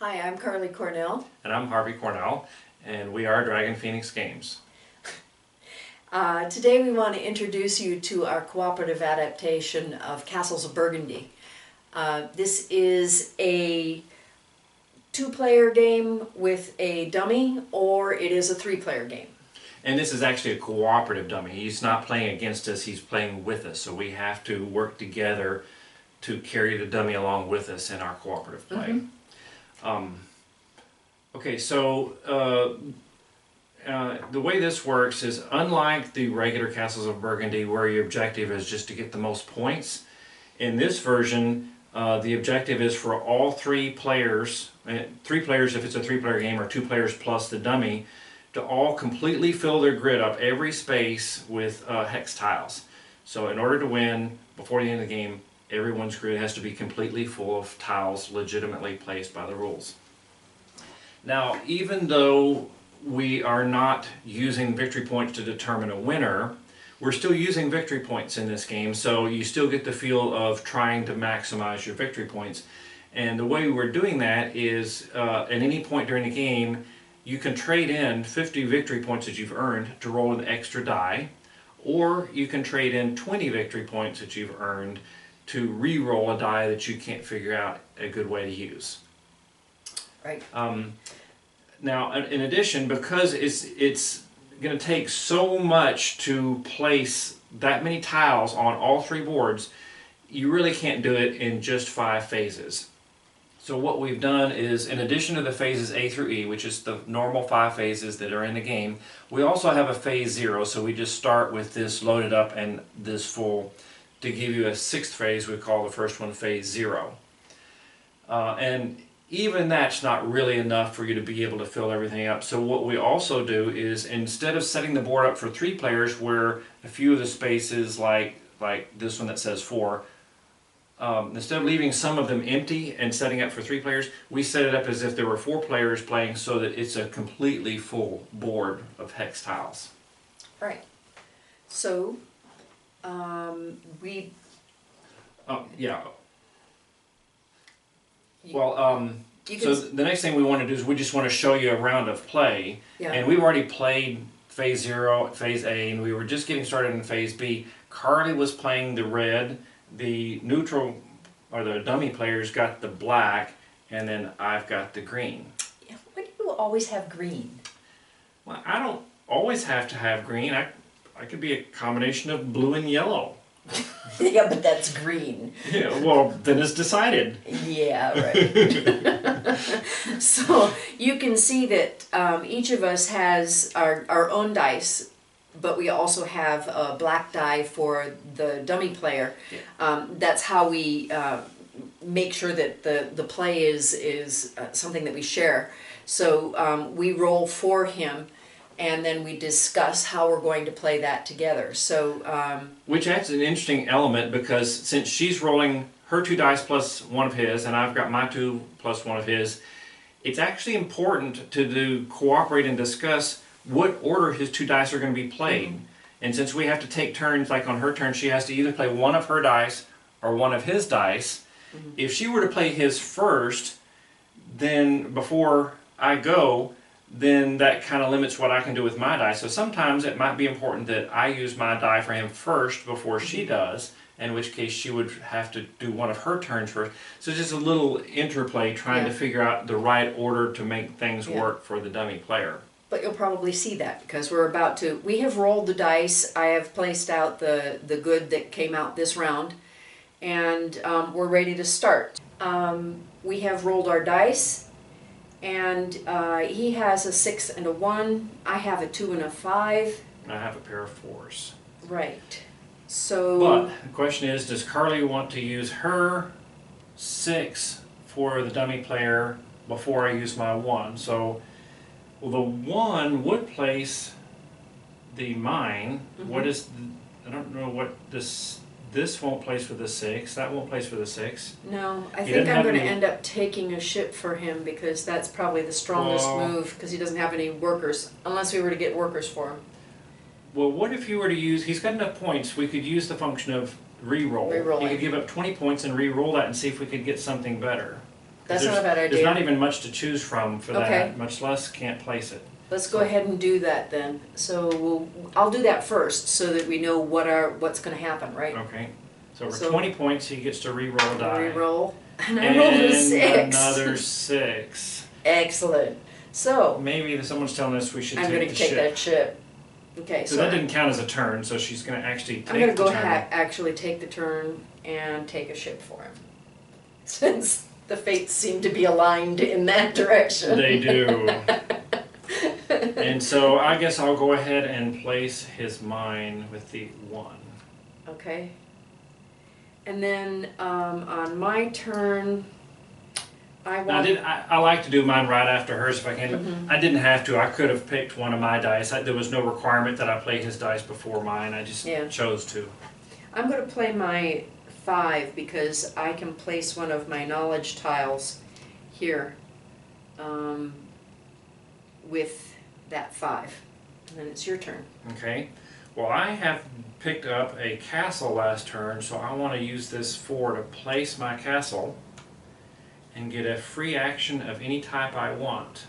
Hi, I'm Carly Cornell. And I'm Harvey Cornell, and we are Dragon Phoenix Games. Today we want to introduce you to our cooperative adaptation of Castles of Burgundy. This is a two-player game with a dummy, or it is a three-player game. And this is actually a cooperative dummy. He's not playing against us, he's playing with us. So we have to work together to carry the dummy along with us in our cooperative play. Okay, so the way this works is, unlike the regular Castles of Burgundy where your objective is just to get the most points, in this version the objective is for all three players if it's a three-player game, or two players plus the dummy, to all completely fill their grid up, every space, with hex tiles. So in order to win before the end of the game, everyone's grid has to be completely full of tiles legitimately placed by the rules. Now, even though we are not using victory points to determine a winner, we're still using victory points in this game, so you still get the feel of trying to maximize your victory points. And the way we're doing that is, at any point during the game, you can trade in 50 victory points that you've earned to roll an extra die, or you can trade in 20 victory points that you've earned to re-roll a die that you can't figure out a good way to use. Right. Now, in addition, because it's going to take so much to place that many tiles on all three boards, you really can't do it in just 5 phases. So what we've done is, in addition to the phases A through E, which is the normal 5 phases that are in the game, we also have a phase 0, so we just start with this loaded up and this full to give you a 6th phase. We call the first one phase 0. And even that's not really enough for you to be able to fill everything up. So what we also do is, instead of setting the board up for 3 players, where a few of the spaces, like this one that says 4, instead of leaving some of them empty and setting up for 3 players, we set it up as if there were 4 players playing, so that it's a completely full board of hex tiles. Right. So, yeah. Well, so the next thing we want to do is we just want to show you a round of play. Yeah. And we've already played phase 0, phase A, and we were just getting started in phase B. Carly was playing the red, the neutral, or the dummy players got the black, and then I've got the green. Yeah, why do you always have green? Well, I don't always have to have green. I could be a combination of blue and yellow. Yeah, but that's green. Yeah, well, then it's decided. Yeah, right. So you can see that each of us has our own dice, but we also have a black die for the dummy player. Yeah. That's how we make sure that the play is something that we share. So we roll for him, and then we discuss how we're going to play that together. So, which adds an interesting element, because since she's rolling her 2 dice plus 1 of his, and I've got my 2 plus 1 of his, it's actually important to cooperate and discuss what order his 2 dice are going to be played. Mm-hmm. And since we have to take turns, like on her turn, she has to either play 1 of her dice or 1 of his dice. Mm-hmm. If she were to play his first, then before I go, then that kind of limits what I can do with my die. So sometimes it might be important that I use my die for him first before she does, in which case she would have to do 1 of her turns first. So it's just a little interplay trying to figure out the right order to make things work for the dummy player. But you'll probably see that, because we have rolled the dice. I have placed out the good that came out this round, and we're ready to start. We have rolled our dice, and he has a 6 and a 1. I have a 2 and a 5. I have a pair of 4s. Right. So. But the question is, does Carly want to use her 6 for the dummy player before I use my 1? So, well, the 1 would place the mine. Mm-hmm. What is? I don't know what this. This won't place for the 6. That won't place for the 6. No, I think I'm going to end up taking a ship for him, because that's probably the strongest move, because he doesn't have any workers, unless we were to get workers for him. Well, what if you were to use, he's got enough points, we could use the function of re-roll. Re-rolling. You could give up 20 points and re-roll that and see if we could get something better. That's not a bad idea. There's not even much to choose from for Okay. that, much less can't place it. Let's go ahead and do that then. So I'll do that first so that we know what's gonna happen, right? Okay. So for So- 20 points, he gets to re-roll a die. Reroll. And I rolled a 6. Another 6. Excellent. So, Maybe someone's telling us we should I'm take gonna the take ship. that ship. Okay, So so that didn't count as a turn, so she's going to actually take I'm gonna the go turn. actually take the turn and take a ship for him. Since the fates seem to be aligned in that direction. They do. And so I guess I'll go ahead and place his mine with the 1. Okay. And then on my turn, I want. I like to do mine right after hers if I can. Mhm. I didn't have to. I could have picked one of my dice. There was no requirement that I play his dice before mine. I just Yeah. chose to. I'm going to play my 5 because I can place one of my knowledge tiles here with that 5. And then it's your turn. Okay. Well, I have picked up a castle last turn, so I want to use this 4 to place my castle and get a free action of any type I want.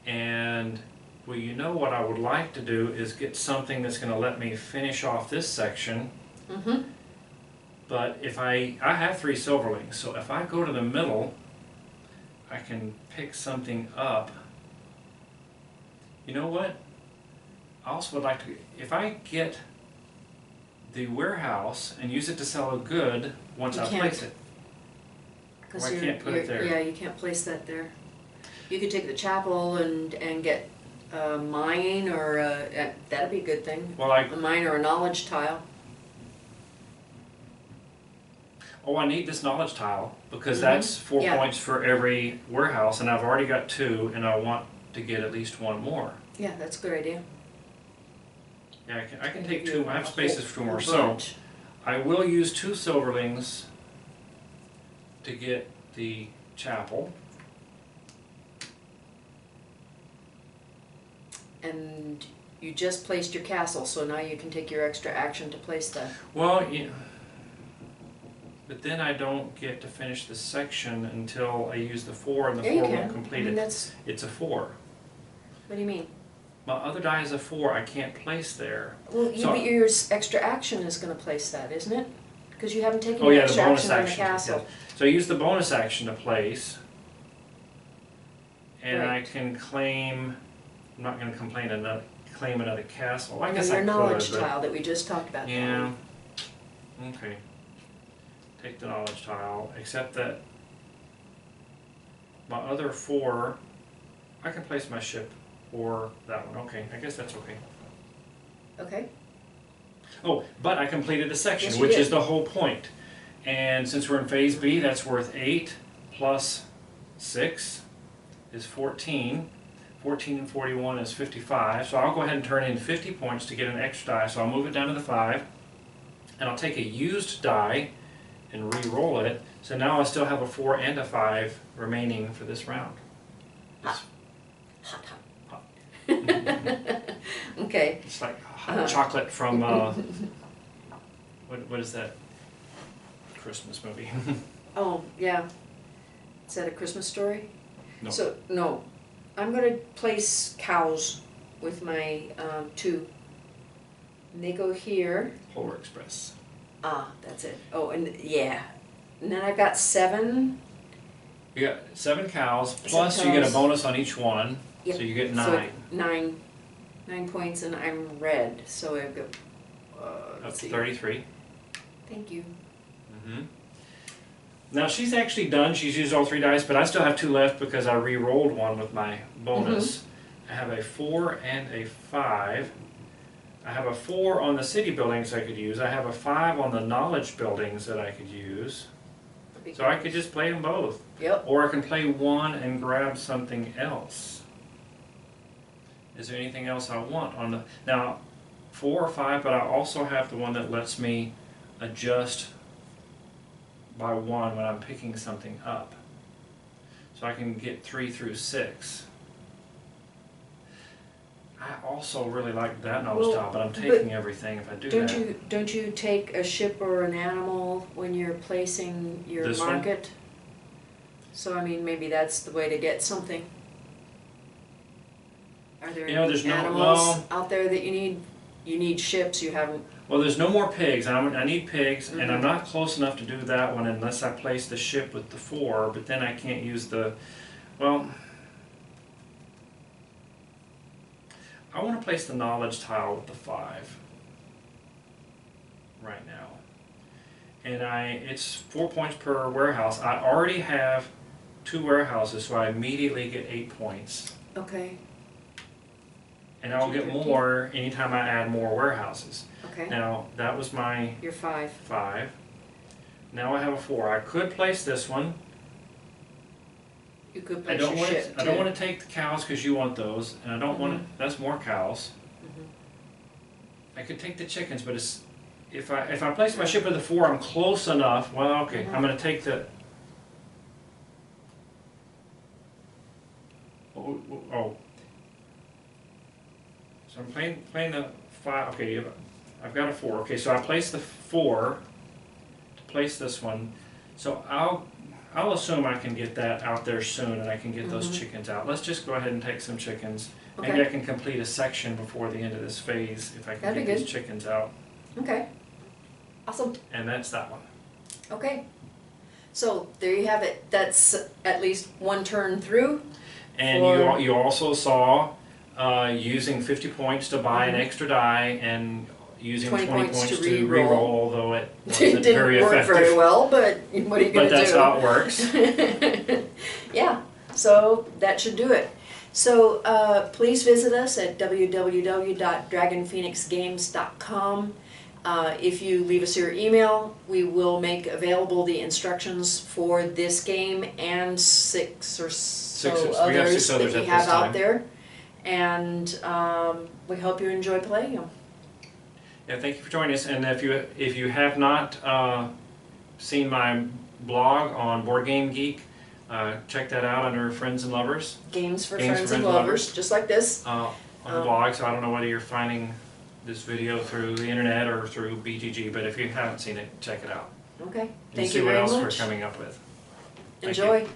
And, well, you know what I would like to do is get something that's going to let me finish off this section. Mm-hmm. But if I have 3 silverlings, so if I go to the middle, I can pick something up. You know what? I also would like to, if I get the warehouse and use it to sell a good once You I can't. place it. Because I can't put it there. Yeah, you can't place that there. You could take the chapel and get a mine or that'd be a good thing. Well, A mine or a knowledge tile. I need this knowledge tile because Mhm. that's 4 Yeah. points for every warehouse, and I've already got 2, and I want to get at least 1 more. Yeah, that's a good idea. Yeah, I can take Give 2. you I have a spaces whole- for 2 more. whole So bunch. I will use 2 silverlings to get the chapel. And you just placed your castle, so now you can take your extra action to place that. Well, yeah, but then I don't get to finish the section until I use the 4, and the Yeah, you 4 can. won't complete I mean, it. that's, It's a 4. what do you mean? My other die is a 4. I can't place there. Well, So- but your extra action is gonna place that, isn't it? Because you haven't taken Oh your yeah, the extra bonus action on the action. castle. yes. So I use the bonus action to place, and Right. I can claim. I'm not going to claim another castle. I And guess then I your could. knowledge but- tile that we just talked about. Yeah. Okay. Take the knowledge tile, except that my other 4, I can place my ship or that one. Okay, I guess that's okay. Okay. Oh, but I completed a section, Yes, you which did. is the whole point. And since we're in phase B, that's worth 8 plus 6 is 14. 14 and 41 is 55. So I'll go ahead and turn in 50 points to get an extra die. So I'll move it down to the 5. And I'll take a used die and re-roll it. So now I still have a 4 and a 5 remaining for this round. It's, Hot, hot. Okay. it's like hot chocolate from, what is that Christmas movie? Oh, yeah. Is that a Christmas story? No. So, no. I'm gonna place cows with my 2. And they go here. Polar Express. Ah, that's it. Oh, and yeah. And then I've got 7. You got 7 cows, plus you get a cows. bonus on each one, Yep. so you get So 9. 9 points, and I'm red, so I've got. Up Let's to see. 33. Thank you. Mm-hmm. Now she's actually done, she's used all 3 dice, but I still have 2 left because I re-rolled one with my bonus. I have a 4 and a 5. I have a 4 on the city buildings I could use. I have a 5 on the knowledge buildings that I could use. So I could just play them both. Yep. Or I can play one and grab something else. Is there anything else I want on the... Now, 4 or 5, but I also have the one that lets me adjust by 1 when I'm picking something up. So I can get 3 through 6. I also really like that knowledge tile, but I'm taking everything if I do that. Don't you take a ship or an animal when you're placing your This one? market? So I mean, maybe that's the way to get something. Are there there's no, animals out there that you need? You need ships, you haven't, well, there's no more pigs. I need pigs, and I'm not close enough to do that one unless I place the ship with the 4, but then I can't use the, well, I want to place the knowledge tile with the 5 right now. And it's 4 points per warehouse. I already have 2 warehouses, so I immediately get 8 points. okay, And I'll get more anytime I add more warehouses. okay. Now, that was my You're 5. 5. Now I have a 4. I could place this one. You could I place don't your want ship to. I don't want to take the cows because you want those, and I don't want to. That's more cows. I could take the chickens, but it's if I place my ship with a 4, I'm close enough. Well, okay, I'm going to take the. Oh. So I'm playing the 5. Okay, I've got a 4. Okay, so I place the 4 to place this one. So I'll assume I can get that out there soon, and I can get those chickens out. Let's just go ahead and take some chickens. Okay. Maybe I can complete a section before the end of this phase if I can That'd get be these good. chickens out. Okay, awesome. And that's that one. Okay, so there you have it. That's at least one turn through. And you also saw using 50 points to buy an extra die and using 20 points to re-roll, although it wasn't Didn't very work effective. very well, but what are you going to do? But that's how it works. Yeah, so that should do it. So please visit us at www.dragonphoenixgames.com. If you leave us your email, we will make available the instructions for this game and 6 or so We have 6 others others that we at have this out time. there. And we hope you enjoy playing them. Yeah, thank you for joining us. And if you have not seen my blog on Board Game Geek, check that out under Friends and Lovers Games for Friends and Lovers, just like this. on the blog. So I don't know whether you're finding this video through the internet or through BGG, but if you haven't seen it, check it out. Okay, And thank see you what very else much. we're coming up with. Thank you. Enjoy.